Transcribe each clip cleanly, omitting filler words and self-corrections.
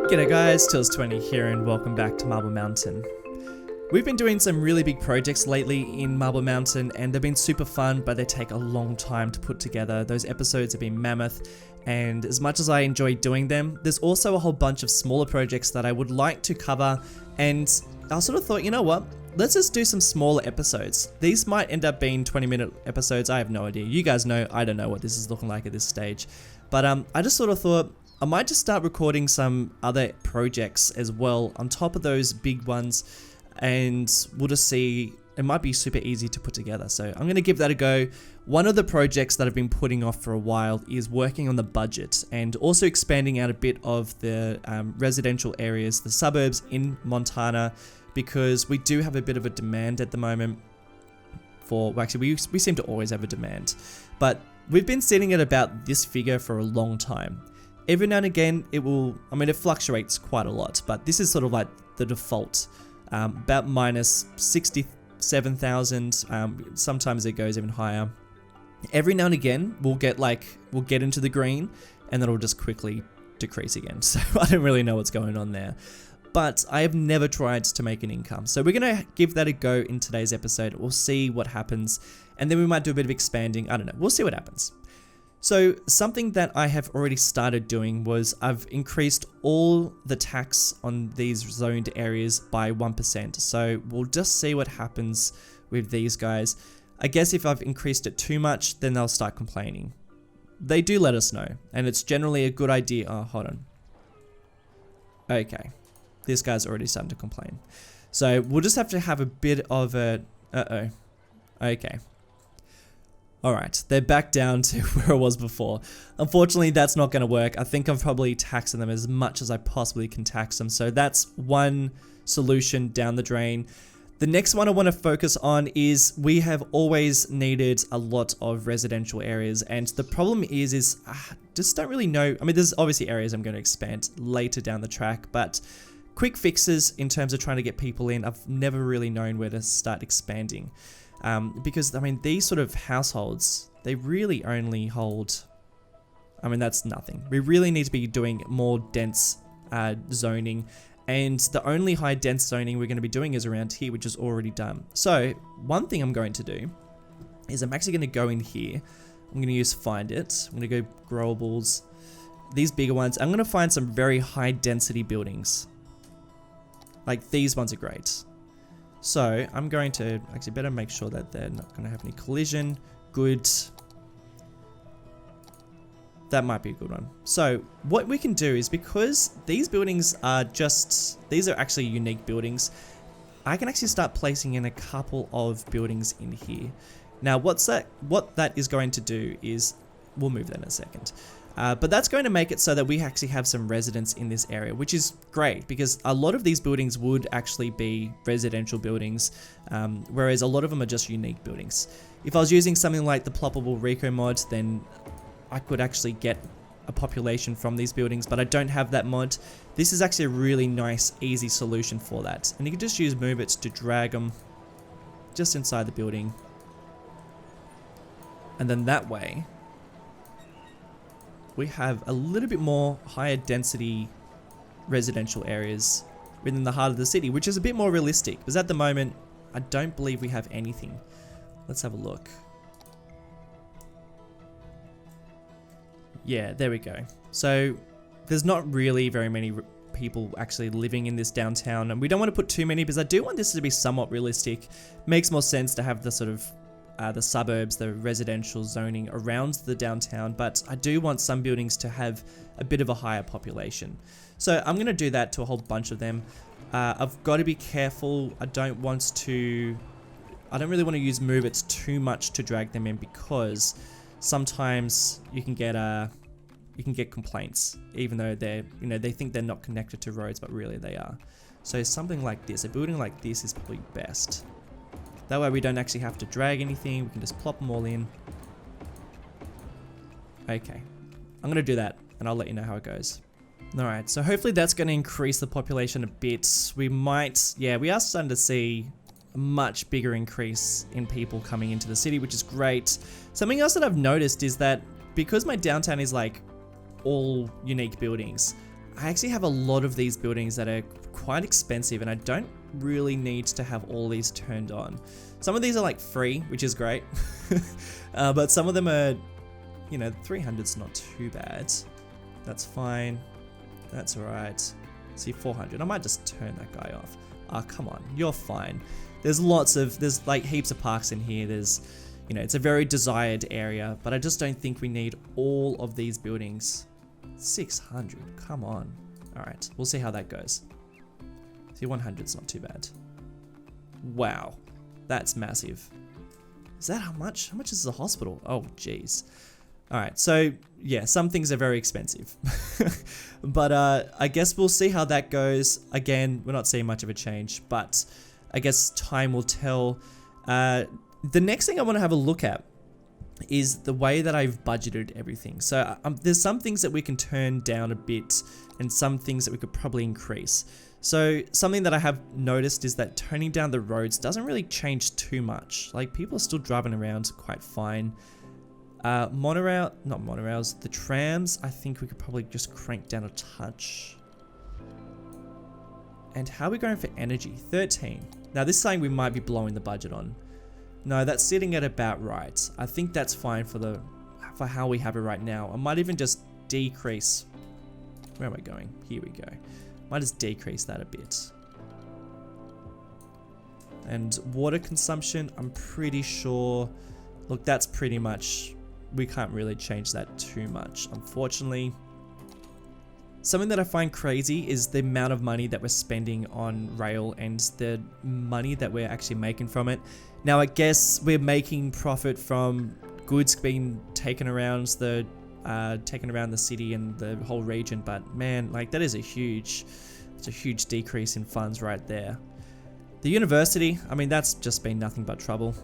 G'day guys, Tills20 here and welcome back to Marble Mountain. We've been doing some really big projects lately in Marble Mountain and they've been super fun, but they take a long time to put together. Those episodes have been mammoth, and as much as I enjoy doing them, there's also a whole bunch of smaller projects that I would like to cover, and I sort of thought, you know what, let's just do some smaller episodes. These might end up being 20-minute episodes, I have no idea. You guys know, I don't know what this is looking like at this stage. But I just sort of thought, I might just start recording some other projects as well on top of those big ones, and we'll just see. It might be super easy to put together, so I'm going to give that a go. One of the projects that I've been putting off for a while is working on the budget and also expanding out a bit of the residential areas, the suburbs in Montana, because we do have a bit of a demand at the moment for, well, actually we seem to always have a demand, but we've been sitting at about this figure for a long time. Every now and again, it will, I mean, it fluctuates quite a lot, but this is sort of like the default, about minus 67,000. Sometimes it goes even higher. Every now and again, we'll get into the green, and then it'll just quickly decrease again. So I don't really know what's going on there, but I have never tried to make an income. So we're going to give that a go in today's episode. We'll see what happens, and then we might do a bit of expanding. I don't know. We'll see what happens. So something that I have already started doing was I've increased all the tax on these zoned areas by 1%. So we'll just see what happens with these guys. I guess if I've increased it too much, then they'll start complaining. They do let us know, and it's generally a good idea. Oh, hold on. Okay. This guy's already starting to complain. So we'll just have to have a bit of a... Uh-oh. Okay. Alright, they're back down to where it was before. Unfortunately, that's not going to work. I think I'm probably taxing them as much as I possibly can tax them. So that's one solution down the drain. The next one I want to focus on is we have always needed a lot of residential areas. And the problem is just don't really know. I mean, there's obviously areas I'm going to expand later down the track, but quick fixes in terms of trying to get people in, I've never really known where to start expanding. Because, I mean, these sort of households, they really only hold, I mean, that's nothing. We really need to be doing more dense zoning, and the only high dense zoning we're going to be doing is around here, which is already done. So, one thing I'm going to do is I'm actually going to go in here. I'm going to use Find It. I'm going to go Growables, these bigger ones. I'm going to find some very high density buildings. Like, these ones are great. So I'm going to actually better make sure that they're not going to have any collision. Good. That might be a good one. So what we can do is, because these buildings are these are actually unique buildings, I can actually start placing in a couple of buildings in here. Now what that is going to do is, we'll move that in a second. But that's going to make it so that we actually have some residents in this area, which is great because a lot of these buildings would actually be residential buildings, whereas a lot of them are just unique buildings. If I was using something like the ploppable Rico mod, then I could actually get a population from these buildings, but I don't have that mod. This is actually a really nice, easy solution for that. And you can just use move it to drag them just inside the building. And then that way, we have a little bit more higher density residential areas within the heart of the city, which is a bit more realistic, because at the moment, I don't believe we have anything. Let's have a look. Yeah, there we go. So there's not really very many people actually living in this downtown, and we don't want to put too many because I do want this to be somewhat realistic. Makes more sense to have the sort of the suburbs, the residential zoning around the downtown, but I do want some buildings to have a bit of a higher population. So I'm going to do that to a whole bunch of them. I've got to be careful. I don't really want to use move it too much to drag them in, because sometimes you can get complaints, even though they think they're not connected to roads, but really they are. So something like this, a building like this is probably best. That way we don't actually have to drag anything, we can just plop them all in. Okay, I'm going to do that, and I'll let you know how it goes. Alright, so hopefully that's going to increase the population a bit. We are starting to see a much bigger increase in people coming into the city, which is great. Something else that I've noticed is that because my downtown is like all unique buildings, I actually have a lot of these buildings that are quite expensive, and I don't really need to have all these turned on. Some of these are like free, which is great, but some of them are, you know, 300's not too bad. That's fine. That's all right. See, 400. I might just turn that guy off. Ah, come on, you're fine. There's like heaps of parks in here. There's, you know, it's a very desired area, but I just don't think we need all of these buildings. 600, come on. All right, we'll see how that goes. See, 100's not too bad. Wow, that's massive. Is that how much? How much is the hospital? Oh, geez. All right, so yeah, some things are very expensive, but I guess we'll see how that goes. Again, we're not seeing much of a change, but I guess time will tell. The next thing I want to have a look at is the way that I've budgeted everything. So there's some things that we can turn down a bit and some things that we could probably increase. So something that I have noticed is that turning down the roads doesn't really change too much. Like, people are still driving around quite fine. Not monorails, the trams, I think we could probably just crank down a touch. And how are we going for energy? 13. Now this is something we might be blowing the budget on. No, that's sitting at about right. I think that's fine for how we have it right now. I might even just decrease. Where am I going? Here we go. Might just decrease that a bit. And water consumption, I'm pretty sure. Look, that's pretty much, we can't really change that too much, unfortunately. Something that I find crazy is the amount of money that we're spending on rail and the money that we're actually making from it. Now, I guess we're making profit from goods being taken around the city and the whole region, but man, like, that is it's a huge decrease in funds right there. The university, I mean, that's just been nothing but trouble,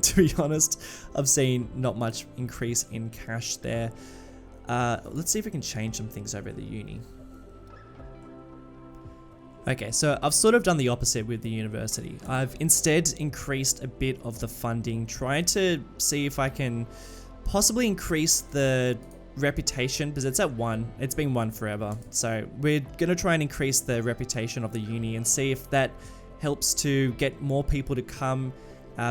to be honest. I've seen not much increase in cash there. Let's see if we can change some things over at the uni. Okay, so I've sort of done the opposite with the university. I've instead increased a bit of the funding, trying to see if I can possibly increase the reputation, because it's at 1. It's been 1 forever. So we're going to try and increase the reputation of the uni and see if that helps to get more people to come,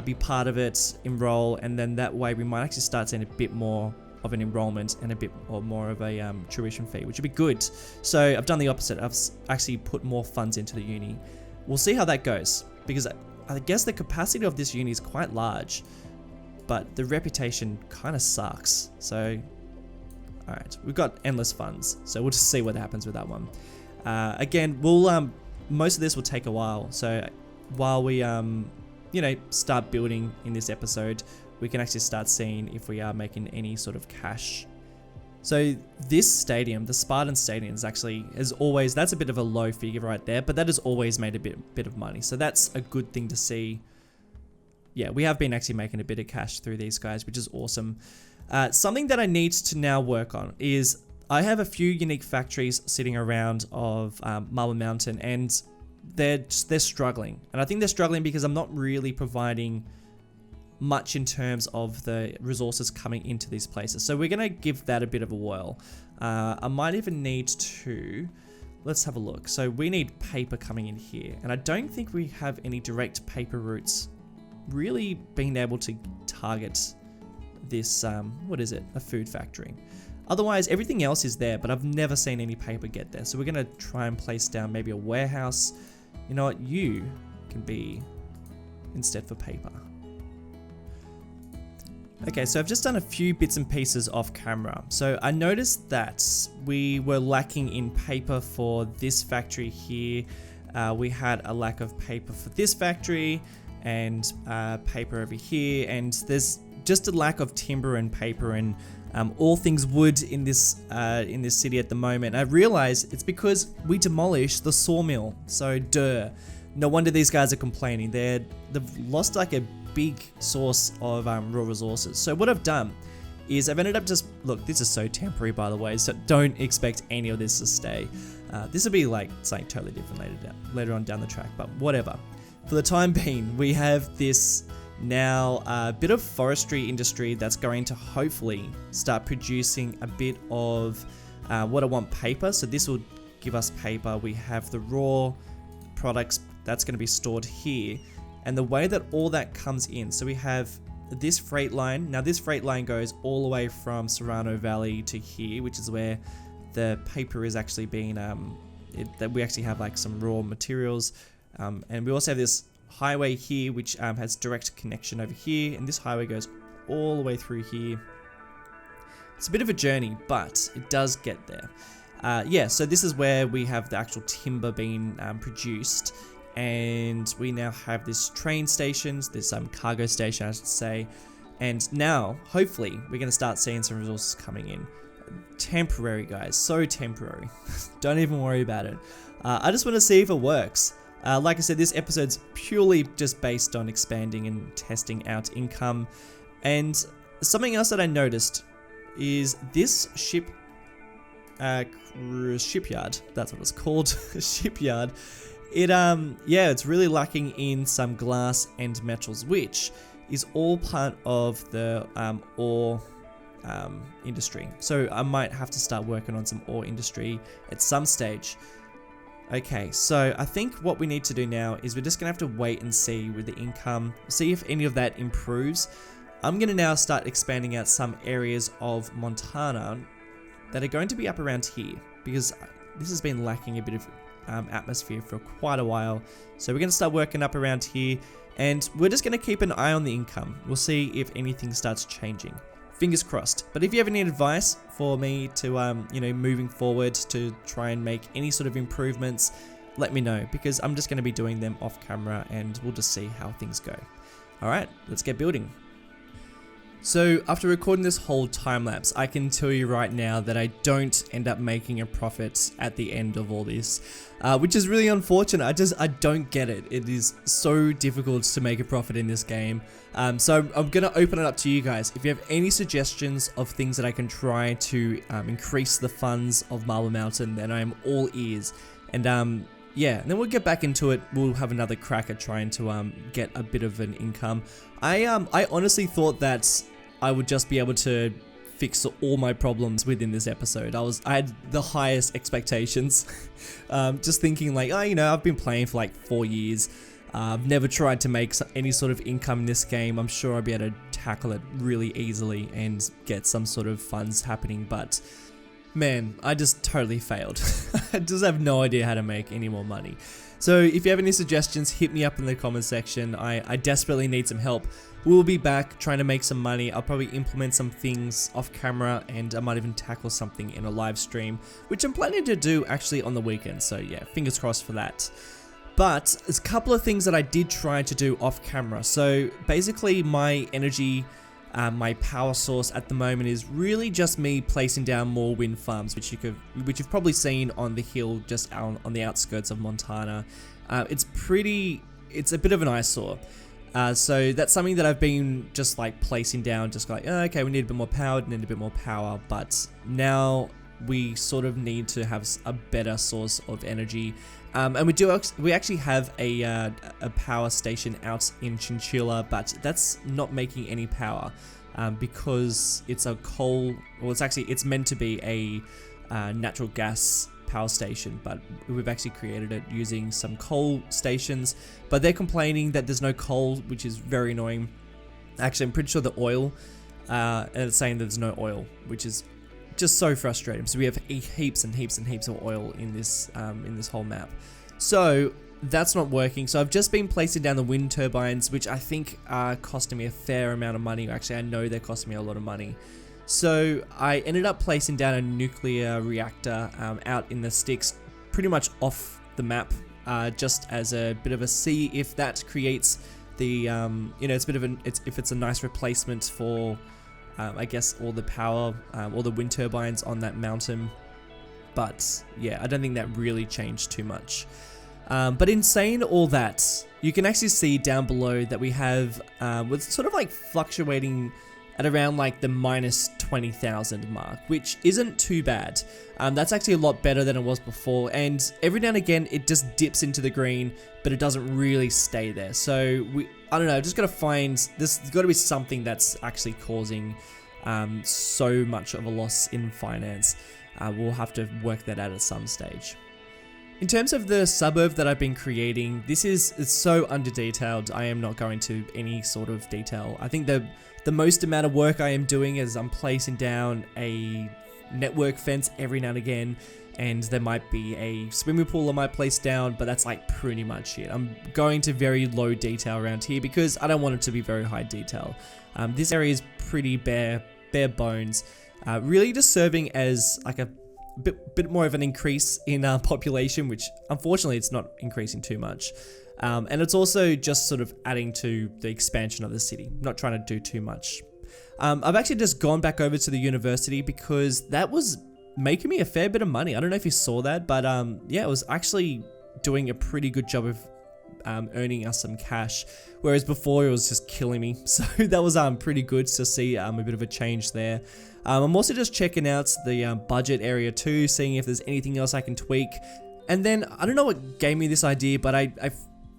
be part of it, enroll, and then that way we might actually start seeing a bit more of an enrollment and a bit or more of a tuition fee, which would be good. So I've done the opposite. I've actually put more funds into the uni. We'll see how that goes, because I guess the capacity of this uni is quite large, but the reputation kind of sucks. So, all right, we've got endless funds, so we'll just see what happens with that one. Again, we'll most of this will take a while. So while we you know, start building in this episode, we can actually start seeing if we are making any sort of cash. So this stadium, the Spartan Stadium, is actually, as always, that's a bit of a low figure right there, but that has always made a bit of money. So that's a good thing to see. Yeah, we have been actually making a bit of cash through these guys, which is awesome. Something that I need to now work on is I have a few unique factories sitting around of Marble Mountain, and they're struggling. And I think they're struggling because I'm not really providing much in terms of the resources coming into these places. So we're going to give that a bit of a whirl. I might even need to, let's have a look. So we need paper coming in here, and I don't think we have any direct paper routes really being able to target this, what is it? A food factory. Otherwise, everything else is there, but I've never seen any paper get there. So we're going to try and place down maybe a warehouse. You know what? You can be instead for paper. Okay, so I've just done a few bits and pieces off camera. So I noticed that we were lacking in paper for this factory here. We had a lack of paper for this factory and paper over here. And there's just a lack of timber and paper and all things wood in this city at the moment. I realized it's because we demolished the sawmill. So no wonder these guys are complaining. They've lost like a big source of raw resources. So what I've done is I've ended up just, look, this is so temporary, by the way, so don't expect any of this to stay. This will be like something totally different later on down the track, but whatever. For the time being, we have this now a bit of forestry industry that's going to hopefully start producing a bit of what I want, paper. So this will give us paper. We have the raw products that's going to be stored here. And the way that all that comes in, so we have this freight line. Now this freight line goes all the way from Serrano Valley to here, which is where the paper is actually being, that we actually have like some raw materials. And we also have this highway here, which has direct connection over here. And this highway goes all the way through here. It's a bit of a journey, but it does get there. Yeah, so this is where we have the actual timber being produced. And we now have this train stations, this cargo station I should say, and now hopefully we're going to start seeing some resources coming in. Temporary guys, so temporary. Don't even worry about it. I just want to see if it works. Like I said, this episode's purely just based on expanding and testing out income. And something else that I noticed is this shipyard, that's what it's called, shipyard. It's really lacking in some glass and metals, which is all part of the ore industry. So I might have to start working on some ore industry at some stage. Okay, so I think what we need to do now is we're just gonna have to wait and see with the income, see if any of that improves. I'm gonna now start expanding out some areas of Montana that are going to be up around here, because this has been lacking a bit of atmosphere for quite a while. So we're going to start working up around here, and we're just going to keep an eye on the income. We'll see if anything starts changing. Fingers crossed. But if you have any advice for me to, moving forward to try and make any sort of improvements, let me know, because I'm just going to be doing them off camera and we'll just see how things go. All right, let's get building. So after recording this whole time lapse, I can tell you right now that I don't end up making a profit at the end of all this, which is really unfortunate. I don't get it. It is so difficult to make a profit in this game. So I'm going to open it up to you guys. If you have any suggestions of things that I can try to increase the funds of Marble Mountain, then I am all ears. And yeah, and then we'll get back into it. We'll have another crack at trying to get a bit of an income. I honestly thought that I would just be able to fix all my problems within this episode. I had the highest expectations. Just thinking like, I've been playing for like 4 years. I've never tried to make any sort of income in this game. I'm sure I'll be able to tackle it really easily and get some sort of funds happening, but man, I just totally failed. I just have no idea how to make any more money. So if you have any suggestions, hit me up in the comment section. I desperately need some help. We'll be back trying to make some money. I'll probably implement some things off camera, and I might even tackle something in a live stream, which I'm planning to do actually on the weekend. So yeah, fingers crossed for that. But there's a couple of things that I did try to do off camera. So basically my energy, my power source at the moment is really just me placing down more wind farms, which you've probably seen on the hill just on the outskirts of Montana. It's a bit of an eyesore. So that's something that I've been just like placing down, just like, okay, we need a bit more power, but now we sort of need to have a better source of energy. And we actually have a power station out in Chinchilla, but that's not making any power because it's a coal, well, it's meant to be a natural gas power station, but we've actually created it using some coal stations, but they're complaining that there's no coal, which is very annoying. Actually, I'm pretty sure the oil, and it's saying that there's no oil, which is just so frustrating. So we have heaps and heaps and heaps of oil in this whole map. So that's not working. So I've just been placing down the wind turbines, which I think are costing me a fair amount of money. Actually, I know they're costing me a lot of money. So I ended up placing down a nuclear reactor out in the sticks, pretty much off the map, just as a bit of a see if that creates the, if it's a nice replacement for, I guess, all the power, all the wind turbines on that mountain. But yeah, I don't think that really changed too much. But in saying all that, you can actually see down below that we have, with sort of like fluctuating at around like the minus 20,000 mark, which isn't too bad. That's actually a lot better than it was before, and every now and again it just dips into the green, but it doesn't really stay there. So I don't know, just gotta find, there's gotta be something that's actually causing so much of a loss in finance. We'll have to work that out at some stage. In terms of the suburb that I've been creating, it's so under-detailed. I am not going to any sort of detail. I think the most amount of work I am doing is I'm placing down a network fence every now and again, and there might be a swimming pool I might place down, but that's like pretty much it. I'm going to very low detail around here because I don't want it to be very high detail. This area is pretty bare bones, really just serving as like a bit more of an increase in population, which unfortunately it's not increasing too much. And it's also just sort of adding to the expansion of the city, not trying to do too much. I've actually just gone back over to the university because that was making me a fair bit of money. I don't know if you saw that, but yeah, it was actually doing a pretty good job of earning us some cash, whereas before it was just killing me. So that was pretty good to see a bit of a change there. I'm also just checking out the budget area too, seeing if there's anything else I can tweak. And then I don't know what gave me this idea, but I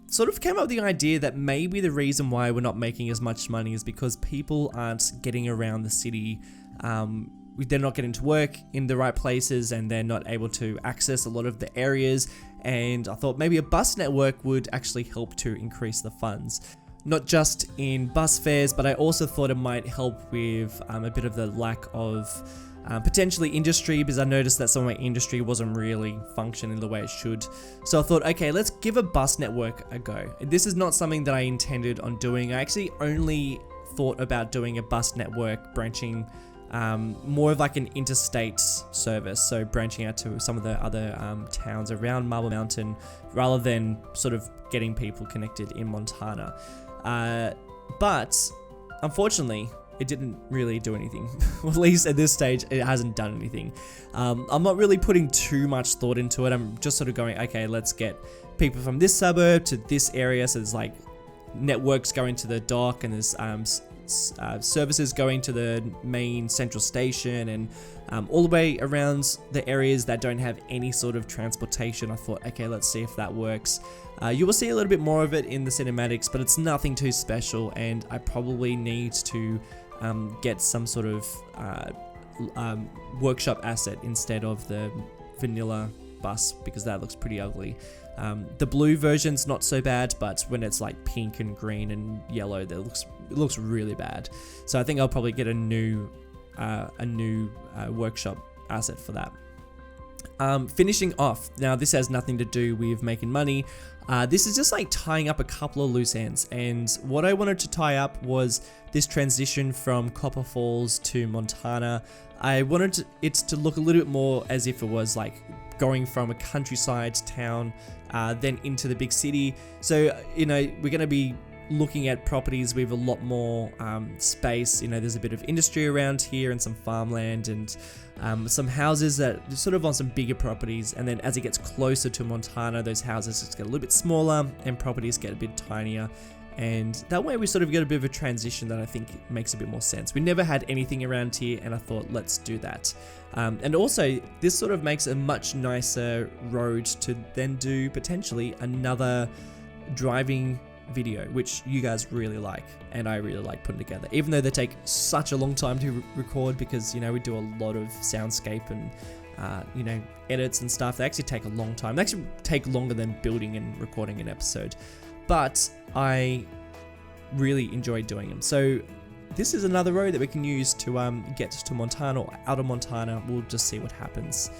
sort of came up with the idea that maybe the reason why we're not making as much money is because people aren't getting around the city. They're not getting to work in the right places, and they're not able to access a lot of the areas. And I thought maybe a bus network would actually help to increase the funds. Not just in bus fares, but I also thought it might help with a bit of the lack of potentially industry, because I noticed that some of my industry wasn't really functioning the way it should. So I thought, okay, let's give a bus network a go. This is not something that I intended on doing. I actually only thought about doing a bus network branching more of like an interstate service, so branching out to some of the other towns around Marble Mountain, rather than sort of getting people connected in Montana. But unfortunately, it didn't really do anything. Well, at least at this stage, it hasn't done anything. I'm not really putting too much thought into it. I'm just sort of going, okay, let's get people from this suburb to this area. So there's like networks going to the dock, and there's services going to the main central station, and all the way around the areas that don't have any sort of transportation. I thought, okay, let's see if that works. You will see a little bit more of it in the cinematics, but it's nothing too special, and I probably need to get some sort of workshop asset instead of the vanilla bus, because that looks pretty ugly. The blue version's not so bad, but when it's like pink and green and yellow, it looks really bad. So I think I'll probably get a new workshop asset for that. Finishing off, now this has nothing to do with making money. This is just like tying up a couple of loose ends, and what I wanted to tie up was this transition from Copper Falls to Montana. I wanted it to look a little bit more as if it was like going from a countryside town then into the big city. So, you know, we're going to be looking at properties with a lot more space. You know, there's a bit of industry around here and some farmland and some houses that are sort of on some bigger properties. And then as it gets closer to Montana, those houses just get a little bit smaller and properties get a bit tinier. And that way we sort of get a bit of a transition that I think makes a bit more sense. We never had anything around here, and I thought, let's do that. And also, this sort of makes a much nicer road to then do potentially another driving video, which you guys really like, and I really like putting together, even though they take such a long time to record, because, you know, we do a lot of soundscape and you know, edits and stuff. They actually take a long time. They actually take longer than building and recording an episode, but I really enjoy doing them. So this is another road that we can use to get to Montana or out of Montana. We'll just see what happens.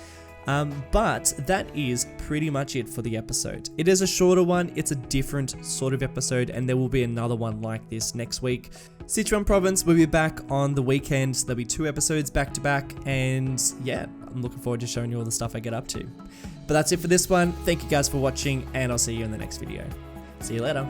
But that is pretty much it for the episode. It is a shorter one. It's a different sort of episode, and there will be another one like this next week. Sichuan Province will be back on the weekend. There'll be 2 episodes back to back, and yeah, I'm looking forward to showing you all the stuff I get up to. But that's it for this one. Thank you guys for watching, and I'll see you in the next video. See you later.